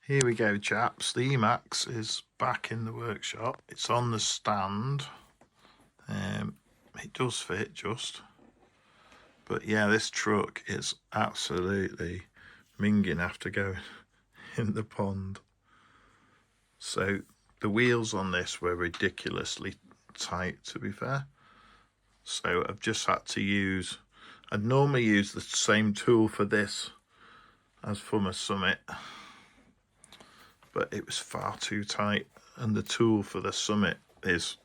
Here we go, chaps. The Emaxx is back in the workshop. It's on the stand. It does fit just. But yeah, this truck is absolutely minging after going in the pond. So the wheels on this were ridiculously tight, to be fair. So I've just had to use, I'd normally use the same tool for this as for my Summit, but it was far too tight, and the tool for the Summit is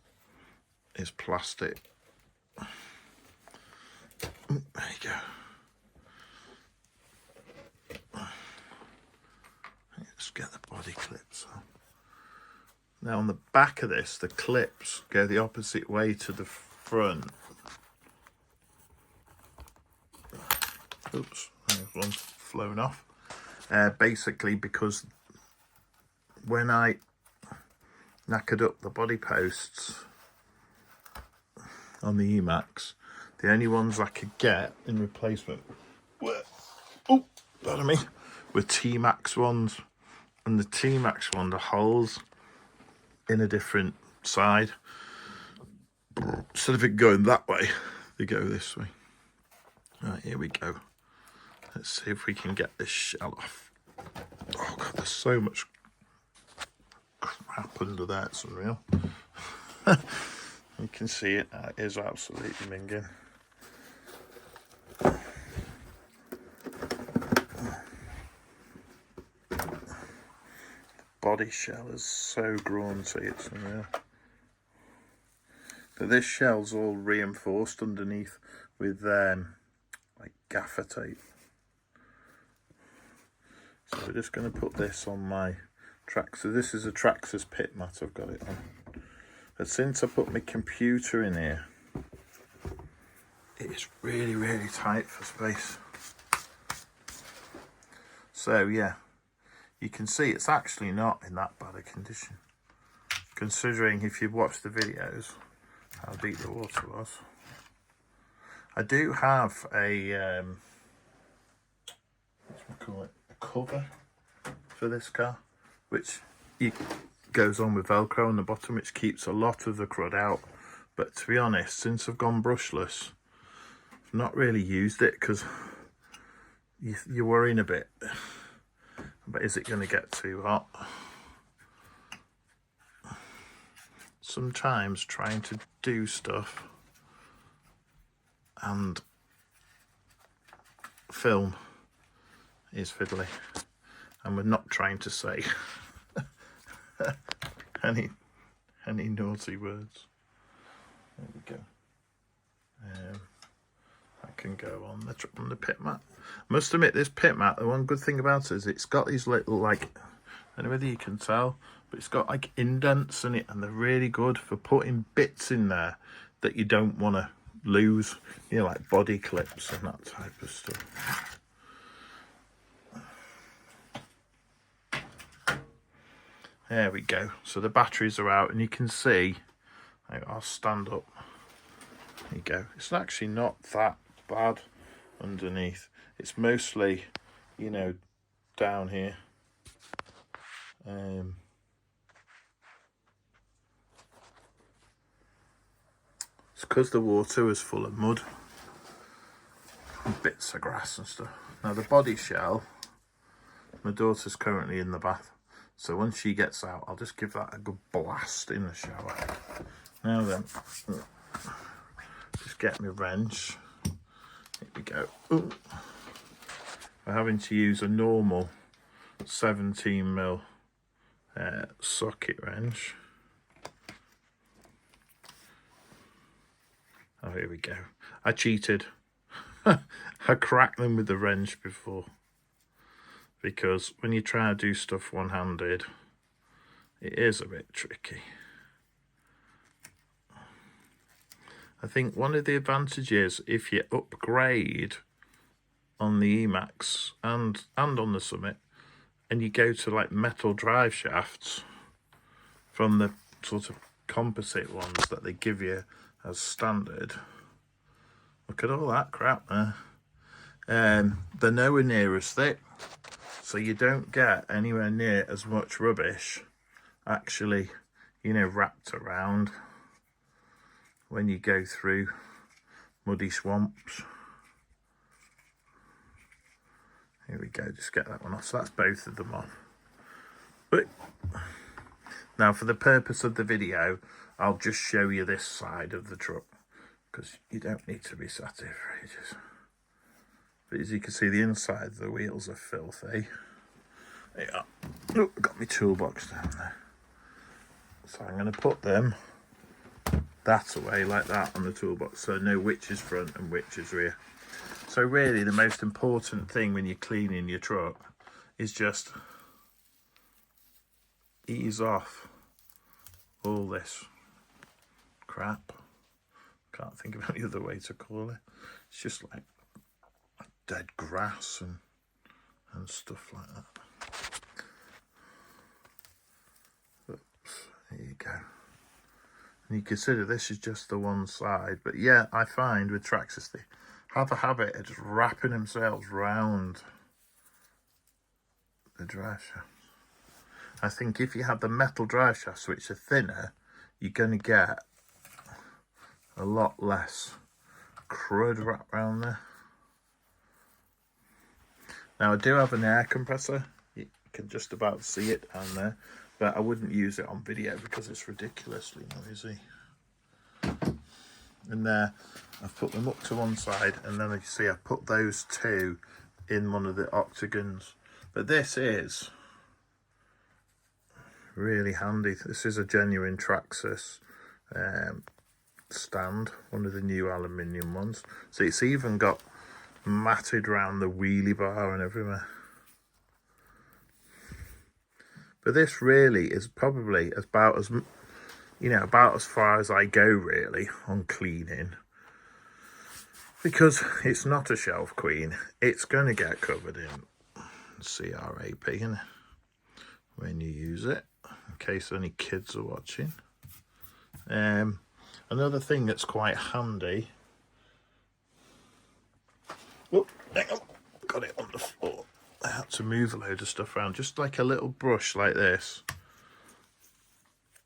plastic. There you go. Let's get the body clips on. Now on the back of this, the clips go the opposite way to the front. Oops, one's flown off. Basically because when I knackered up the body posts on the Emaxx, the only ones I could get in replacement were, pardon me, were T-Max ones. And the T-Max one, the holes in a different side. Instead of it going that way, they go this way. Right, here we go. Let's see if we can get this shell off. Oh God, there's so much crap under there, it's unreal. You can see it, it is absolutely minging. Body shell is so grunty, it's unreal. But this shell's all reinforced underneath with like gaffer tape. So we're just going to put this on my Traxxas. This is a Traxxas pit mat I've got it on. But since I put my computer in here, it is really, really tight for space. So yeah, you can see it's actually not in that bad a condition, considering if you've watched the videos how deep the water was. I do have a a cover for this car, which goes on with Velcro on the bottom, which keeps a lot of the crud out. But to be honest, since I've gone brushless, I've not really used it because you're worrying a bit. But is it going to get too hot? Sometimes trying to do stuff and film is fiddly, and we're not trying to say any naughty words. There we go. That can go on the pit mat. I must admit, this pit mat, the one good thing about it is it's got these little, like, I don't know whether you can tell, but it's got like indents in it, and they're really good for putting bits in there that you don't want to lose, you know, like body clips and that type of stuff. There we go. So the batteries are out, and you can see, I'll stand up. There you go. It's actually not that bad underneath. It's mostly, you know, down here. It's because the water was full of mud and bits of grass and stuff. Now the body shell, my daughter's currently in the bath, so once she gets out, I'll just give that a good blast in the shower. Now then, just get my wrench. Here we go. Ooh. We're having to use a normal 17mm socket wrench. Oh, here we go. I cheated. I cracked them with the wrench before, because when you try to do stuff one-handed, it is a bit tricky. I think one of the advantages, if you upgrade on the Emaxx and on the Summit, and you go to like metal drive shafts from the sort of composite ones that they give you as standard. Look at all that crap there. They're nowhere near as thick, So you don't get anywhere near as much rubbish actually, you know, wrapped around when you go through muddy swamps. Here we go, just get that one off. So that's both of them off. But now for the purpose of the video, I'll just show you this side of the truck, because you don't need to be sat here for ages. But as you can see, the inside of the wheels are filthy. There you are. Oh, got my toolbox down there. So I'm going to put them that away like that on the toolbox, so I know which is front and which is rear. So really the most important thing when you're cleaning your truck is just ease off all this crap. Can't think of any other way to call it. It's just like dead grass and stuff like that. Oops, there you go. And you consider this is just the one side, but yeah, I find with Traxxas they have a habit of just wrapping themselves round the drive shaft. I think if you have the metal drive shafts which are thinner, you're going to get a lot less crud wrapped around there. Now I do have an air compressor, you can just about see it down there, but I wouldn't use it on video because it's ridiculously noisy. And there, I've put them up to one side, and then you see I've put those two in one of the octagons. But this is really handy. This is a genuine Traxxas stand, one of the new aluminium ones. So it's even got matted around the wheelie bar and everywhere. But this really is probably about as, you know, about as far as I go really on cleaning, because it's not a shelf queen. It's going to get covered in CRAP when you use it, in case any kids are watching. Another thing that's quite handy. Oh, hang on, got it on the floor. I had to move a load of stuff around, just like a little brush like this.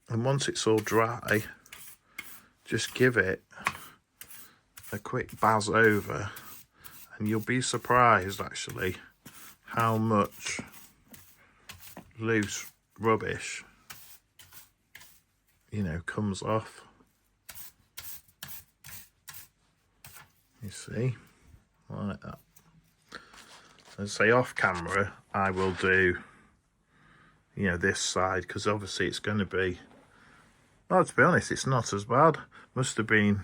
And once it's all dry, just give it a quick buzz over, and you'll be surprised actually how much loose rubbish, you know, comes off. You see, like that. As I say, off camera I will do, you know, this side, because obviously it's going to be, well, to be honest, it's not as bad. Must have been,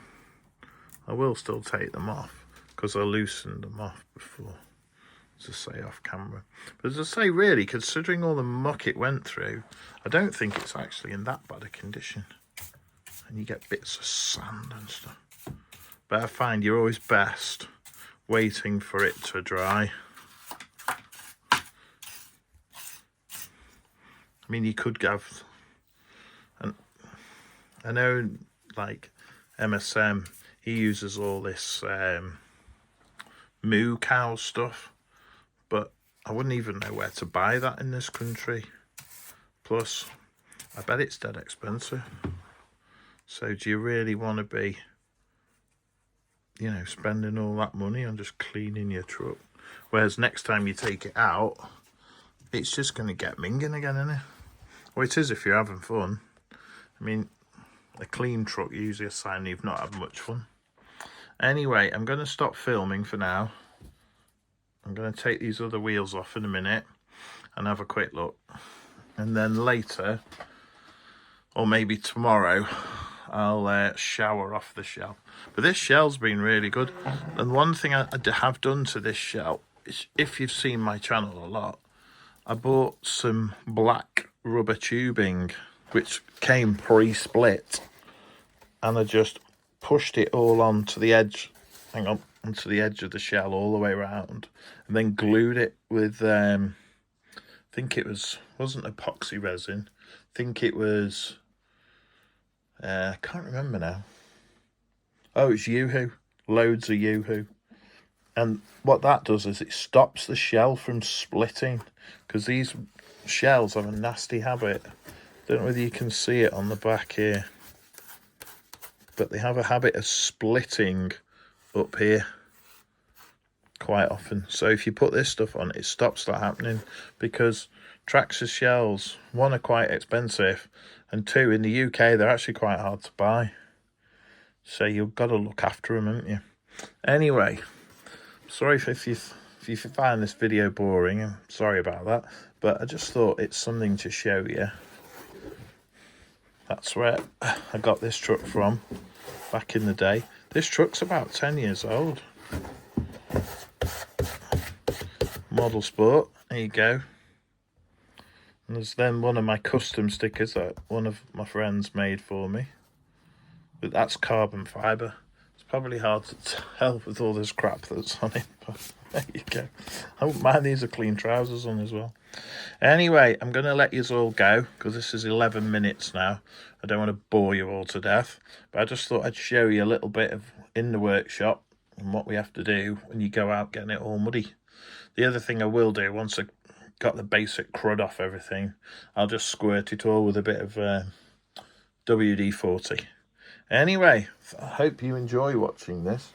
I will still take them off because I loosened them off before, as I say, off camera. But as I say, really, considering all the muck it went through, I don't think it's actually in that bad a condition. And you get bits of sand and stuff. But I find you're always best waiting for it to dry. I mean, you could have, and I know like MSM, he uses all this moo cow stuff, but I wouldn't even know where to buy that in this country. Plus, I bet it's dead expensive. So do you really want to be, you know, spending all that money on just cleaning your truck? Whereas next time you take it out, it's just going to get minging again, isn't it? Well, it is if you're having fun. I mean, a clean truck usually a sign you've not had much fun. Anyway, I'm going to stop filming for now. I'm going to take these other wheels off in a minute and have a quick look. And then later, or maybe tomorrow, I'll shower off the shell. But this shell's been really good. And one thing I have done to this shell is, if you've seen my channel a lot, I bought some black rubber tubing which came pre-split, and I just pushed it all onto the edge, onto the edge of the shell all the way around, and then glued it with I think it wasn't epoxy resin, I think it was I can't remember now. Oh, it's Yoo-hoo, loads of Yoo-hoo. And what that does is it stops the shell from splitting, because these shells have a nasty habit. Don't know whether you can see it on the back here, but they have a habit of splitting up here quite often. So if you put this stuff on, it stops that happening, because Traxxas shells, one, are quite expensive, and two, in the UK they're actually quite hard to buy. So you've got to look after them, haven't you? Anyway, sorry if you find this video boring. I'm sorry about that, but I just thought it's something to show you. That's where I got this truck from back in the day. This truck's about 10 years old. Model Sport, there you go. And there's then one of my custom stickers that one of my friends made for me. But that's carbon fibre. It's probably hard to tell with all this crap that's on it, but there you go. I wouldn't mind these are clean trousers on as well. Anyway, I'm going to let you all go, because this is 11 minutes now. I don't want to bore you all to death, but I just thought I'd show you a little bit of in the workshop and what we have to do when you go out getting it all muddy. The other thing I will do, once I got the basic crud off everything, I'll just squirt it all with a bit of WD-40. Anyway, I hope you enjoy watching this.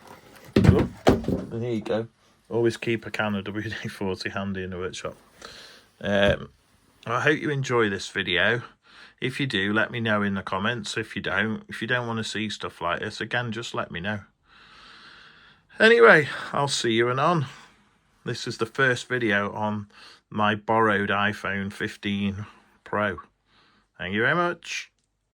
Oh, and here you go. Always keep a can of WD-40 handy in the workshop. I hope you enjoy this video. If you do, let me know in the comments. If you don't want to see stuff like this, again, just let me know. Anyway, I'll see you anon. This is the first video on my borrowed iPhone 15 Pro. Thank you very much.